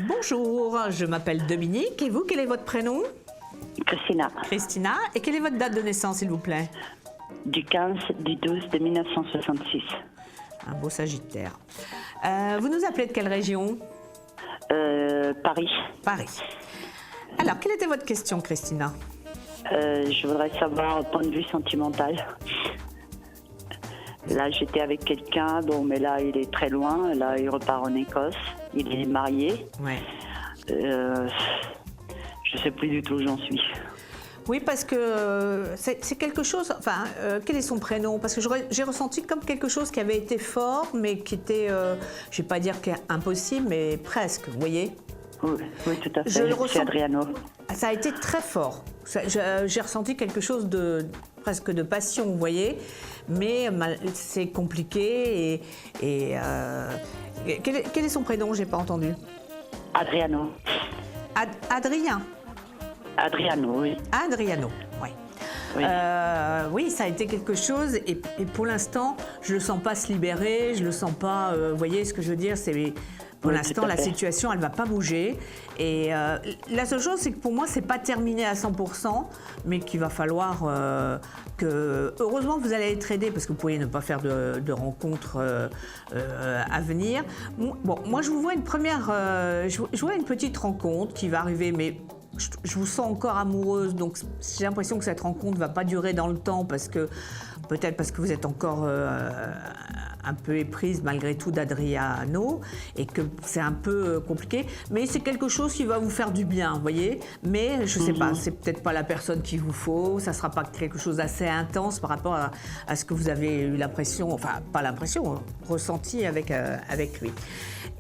Bonjour, je m'appelle Dominique et vous, quel est votre prénom? Christina, Christina. Et quelle est votre date de naissance, s'il vous plaît? du 15 du 12 de 1966. Un beau Sagittaire. Vous nous appelez de quelle région? Paris. Paris. Alors, quelle était votre question, Christina? Je voudrais savoir, point de vue sentimental. Là, j'étais avec quelqu'un, bon, mais là, il est très loin. Là, il repart en Écosse. Il est marié. Ouais. Je sais plus du tout où j'en suis. Oui, parce que c'est quelque chose. Enfin, quel est son prénom? Parce que j'ai ressenti comme quelque chose qui avait été fort, mais qui était, je ne vais pas dire impossible, mais presque, vous voyez? Oui, oui, tout à fait. Je le C'est ressens. Adriano. Ça a été très fort. J'ai ressenti quelque chose de presque de passion, vous voyez, mais c'est compliqué. Quel est son prénom? J'ai pas entendu. Adriano. Adrien. Adriano, oui. Adriano, oui. Oui. Oui, ça a été quelque chose et pour l'instant, je le sens pas se libérer, je le sens pas. Vous voyez ce que je veux dire? C'est pour Oui, l'instant tout à la fait. situation, elle va pas bouger. Et la seule chose, c'est que pour moi, c'est pas terminé à 100%, mais qu'il va falloir que. Heureusement, vous allez être aidé parce que vous pourriez ne pas faire de rencontres à venir. Bon, moi, je vous vois une première. Je vois une petite rencontre qui va arriver, mais. Je vous sens encore amoureuse, donc j'ai l'impression que cette rencontre ne va pas durer dans le temps parce que peut-être parce que vous êtes encore un peu éprise malgré tout d'Adriano et que c'est un peu compliqué. Mais c'est quelque chose qui va vous faire du bien, vous voyez. Mais je ne sais pas, c'est peut-être pas la personne qu'il vous faut. Ça ne sera pas quelque chose d'assez intense par rapport à ce que vous avez eu l'impression, enfin pas l'impression, ressenti avec lui.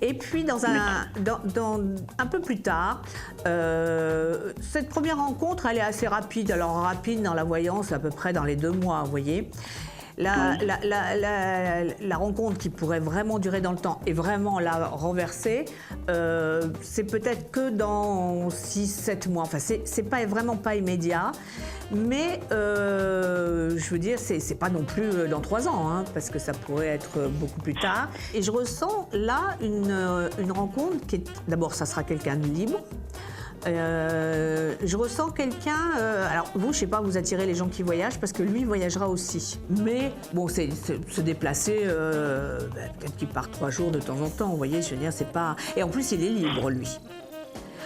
Et puis dans un peu plus tard, cette première rencontre, elle est assez rapide. Alors rapide dans la voyance, à peu près dans les 2 mois, vous voyez. La rencontre qui pourrait vraiment durer dans le temps et vraiment la renverser, c'est peut-être que dans 6-7 mois. Enfin, c'est pas, vraiment pas immédiat, mais je veux dire, c'est pas non plus dans 3 ans, hein, parce que ça pourrait être beaucoup plus tard. Et je ressens là une rencontre qui est, d'abord, ça sera quelqu'un de libre. Je ressens quelqu'un. Alors vous, je sais pas, vous attirez les gens qui voyagent parce que lui voyagera aussi. Mais bon, c'est se déplacer. Peut-être qu'il part 3 jours de temps en temps. Vous voyez, je veux dire, c'est pas. Et en plus, il est libre, lui.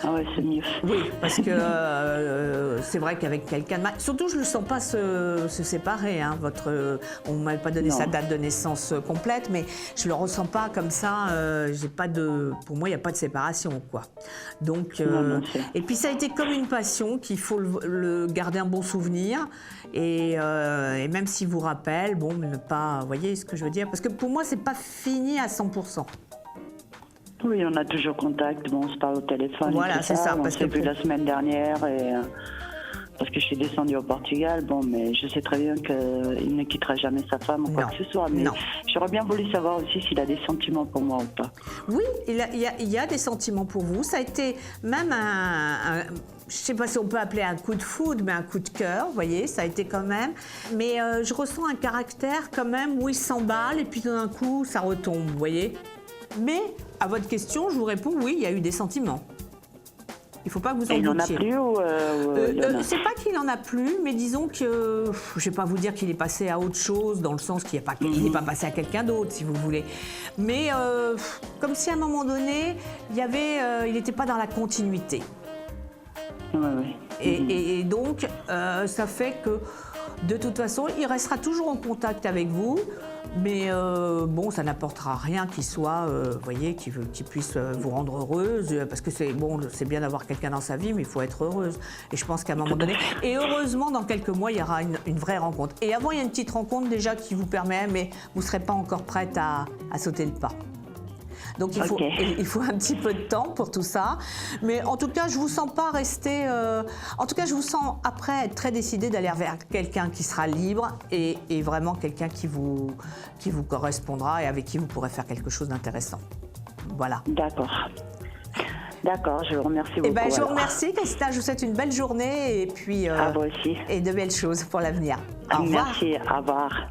Ah ouais, c'est mieux. Oui, parce que c'est vrai qu'avec quelqu'un de surtout, je ne le sens pas se séparer. Hein, on ne m'avait pas donné Non. sa date de naissance complète, mais je ne le ressens pas comme ça. J'ai pas pour moi, il n'y a pas de séparation, quoi. Donc, Non, et puis ça a été comme une passion qu'il faut le garder un bon souvenir. Et même s'il vous rappelle, bon, ne pas, vous voyez ce que je veux dire? Parce que pour moi, c'est pas fini à 100%. Oui, on a toujours contact, bon, on se parle au téléphone. Voilà, et tout c'est ça, On parce s'est que vu la semaine dernière et parce que je suis descendue au Portugal, bon, mais je sais très bien qu'il ne quittera jamais sa femme ou quoi Non. que ce soit. Mais Non. j'aurais bien voulu savoir aussi s'il a des sentiments pour moi ou pas. Oui, il y a des sentiments pour vous. Ça a été même je ne sais pas si on peut appeler un coup de foudre, mais un coup de cœur, vous voyez, ça a été quand même. Mais je ressens un caractère quand même où il s'emballe et puis d'un coup, ça retombe, vous voyez. Mais à votre question, je vous réponds, oui, il y a eu des sentiments. Il ne faut pas que vous en Et il n'en a doutiez. plus ou il y en a C'est pas qu'il n'en a plus, mais disons que je vais pas vous dire qu'il est passé à autre chose, dans le sens qu'il n'est pas passé à quelqu'un d'autre, si vous voulez. Mais comme si à un moment donné, il n'était pas dans la continuité. Oui, oui. Et donc, ça fait que de toute façon, il restera toujours en contact avec vous, mais bon, ça n'apportera rien qui soit, vous voyez, qui puisse vous rendre heureuse, parce que c'est bien d'avoir quelqu'un dans sa vie, mais il faut être heureuse. Et je pense qu'à un moment donné, et heureusement, dans quelques mois, il y aura une vraie rencontre. Et avant, il y a une petite rencontre déjà qui vous permet, mais vous ne serez pas encore prête à sauter le pas. Donc il faut un petit peu de temps pour tout ça. Mais en tout cas, je ne vous sens pas rester... en tout cas, je vous sens après être très décidée d'aller vers quelqu'un qui sera libre et vraiment quelqu'un qui vous correspondra et avec qui vous pourrez faire quelque chose d'intéressant. Voilà. D'accord. D'accord, je vous remercie beaucoup. Je vous remercie, Christina. Je vous souhaite une belle journée et puis à vous aussi. et de belles choses pour l'avenir. Au revoir. Merci, au revoir.